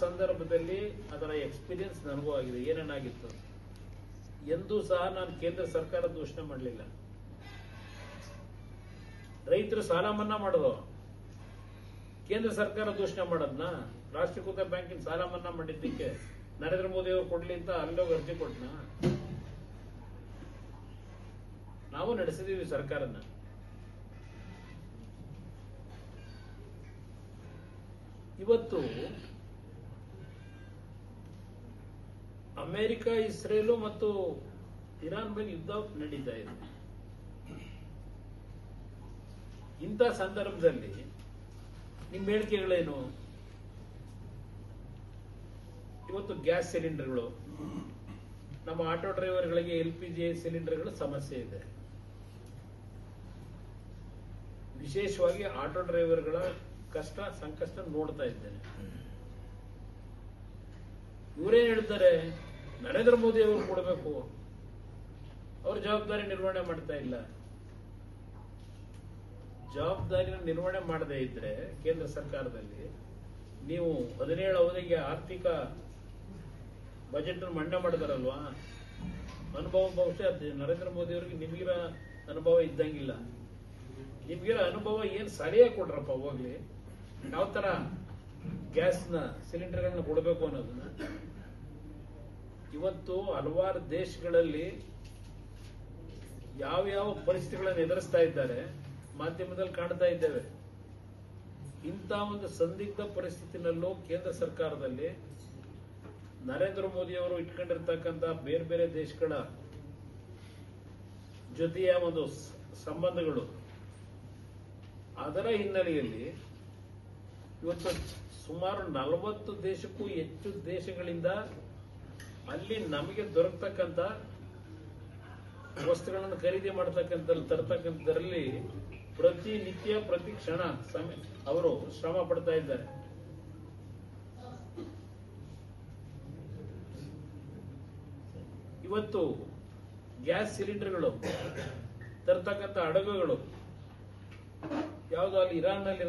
ಸಂದರ್ಭದಲ್ಲಿ ಅದರ ಎಕ್ಸ್ಪೀರಿಯನ್ಸ್ ನನಗೂ ಆಗಿದೆ. ಏನೇನಾಗಿತ್ತು ಎಂದೂ ಸಹ ನಾನು ಕೇಂದ್ರ ಸರ್ಕಾರ ದೂಷಣೆ ಮಾಡಲಿಲ್ಲ. ರೈತರು ಸಾಲ ಮನ್ನಾ ಮಾಡೋದು ಕೇಂದ್ರ ಸರ್ಕಾರ ದೂಷಣೆ ಮಾಡೋದ್ನ, ರಾಷ್ಟ್ರೀಕೃತ ಬ್ಯಾಂಕಿನ ಸಾಲ ಮನ್ನಾ ಮಾಡಿದ್ದಕ್ಕೆ ನರೇಂದ್ರ ಮೋದಿ ಅವರು ಕೊಡ್ಲಿ ಅಂತ ಅಲ್ಲೋಗಿ ಅರ್ಜಿ ಕೊಟ್ನ. ನಾವು ನಡೆಸಿದೀವಿ ಸರ್ಕಾರನ. ಇವತ್ತು ಅಮೆರಿಕ, ಇಸ್ರೇಲು ಮತ್ತು ಇರಾನ್ ಮೇಲೆ ಯುದ್ಧ ನಡೀತಾ ಇದೆ. ಇಂಥ ಸಂದರ್ಭದಲ್ಲಿ ನಿಮ್ಮ ಹೇಳಿಕೆಗಳೇನು? ಇವತ್ತು ಗ್ಯಾಸ್ ಸಿಲಿಂಡರ್ಗಳು, ನಮ್ಮ ಆಟೋ ಡ್ರೈವರ್ಗಳಿಗೆ LPG ಸಿಲಿಂಡರ್ಗಳ ಸಮಸ್ಯೆ ಇದೆ. ವಿಶೇಷವಾಗಿ ಆಟೋ ಡ್ರೈವರ್ಗಳ ಕಷ್ಟ ಸಂಕಷ್ಟ ನೋಡ್ತಾ ಇದ್ದೇನೆ. ಇವರೇನ್ ಹೇಳ್ತಾರೆ, ನರೇಂದ್ರ ಮೋದಿ ಅವರು ಕೊಡಬೇಕು, ಅವ್ರ ಜವಾಬ್ದಾರಿ ನಿರ್ವಹಣೆ ಮಾಡ್ತಾ ಇಲ್ಲ. ಜವಾಬ್ದಾರಿನ ನಿರ್ವಹಣೆ ಮಾಡದೇ ಇದ್ರೆ ಕೇಂದ್ರ ಸರ್ಕಾರದಲ್ಲಿ ನೀವು 17 ಅವಧಿಗೆ ಆರ್ಥಿಕ ಬಜೆಟ್ ಮಂಡನೆ ಮಾಡಿದಾರಲ್ವಾ, ಅನುಭವ ಬಹುಶಃ ನರೇಂದ್ರ ಮೋದಿ ಅವರಿಗೆ ನಿಮಗಿರೋ ಅನುಭವ ಇದ್ದಂಗಿಲ್ಲ. ನಿಮ್ಗಿರೋ ಅನುಭವ ಏನ್ ಸರಿಯಾಗಿ ಕೊಡ್ರಪ್ಪ ಹೋಗ್ಲಿ. ಯಾವ ತರ ಗ್ಯಾಸ್ನ ಸಿಲಿಂಡರ್ಗಳನ್ನ ಕೊಡಬೇಕು ಅನ್ನೋದನ್ನ ಇವತ್ತು ಹಲವಾರು ದೇಶಗಳಲ್ಲಿ ಯಾವ ಪರಿಸ್ಥಿತಿಗಳನ್ನು ಎದುರಿಸ್ತಾ ಇದ್ದಾರೆ ಮಾಧ್ಯಮದಲ್ಲಿ ಕಾಣ್ತಾ ಇದ್ದೇವೆ. ಇಂಥ ಒಂದು ಸಂದಿಗ್ಧ ಪರಿಸ್ಥಿತಿನಲ್ಲೂ ಕೇಂದ್ರ ಸರ್ಕಾರದಲ್ಲಿ ನರೇಂದ್ರ ಮೋದಿ ಅವರು ಇಟ್ಕೊಂಡಿರ್ತಕ್ಕಂಥ ಬೇರೆ ಬೇರೆ ದೇಶಗಳ ಜೊತೆಯ ಒಂದು ಸಂಬಂಧಗಳು, ಅದರ ಹಿನ್ನೆಲೆಯಲ್ಲಿ ಇವತ್ತು ಸುಮಾರು 40 ದೇಶಕ್ಕೂ ಹೆಚ್ಚು ದೇಶಗಳಿಂದ ಅಲ್ಲಿ ನಮಗೆ ದೊರಕತಕ್ಕಂಥ ವಸ್ತುಗಳನ್ನು ಖರೀದಿ ತರತಕ್ಕಂಥದ್ರಲ್ಲಿ ಪ್ರತಿನಿತ್ಯ ಪ್ರತಿ ಕ್ಷಣ ಅವರು ಶ್ರಮ ಪಡ್ತಾ ಇದ್ದಾರೆ. ಇವತ್ತು ಗ್ಯಾಸ್ ಸಿಲಿಂಡರ್ಗಳು ತರತಕ್ಕಂಥ ಹಡಗುಗಳು ಯಾವುದು ಅಲ್ಲಿ ಇರಾನ್ ನಲ್ಲಿ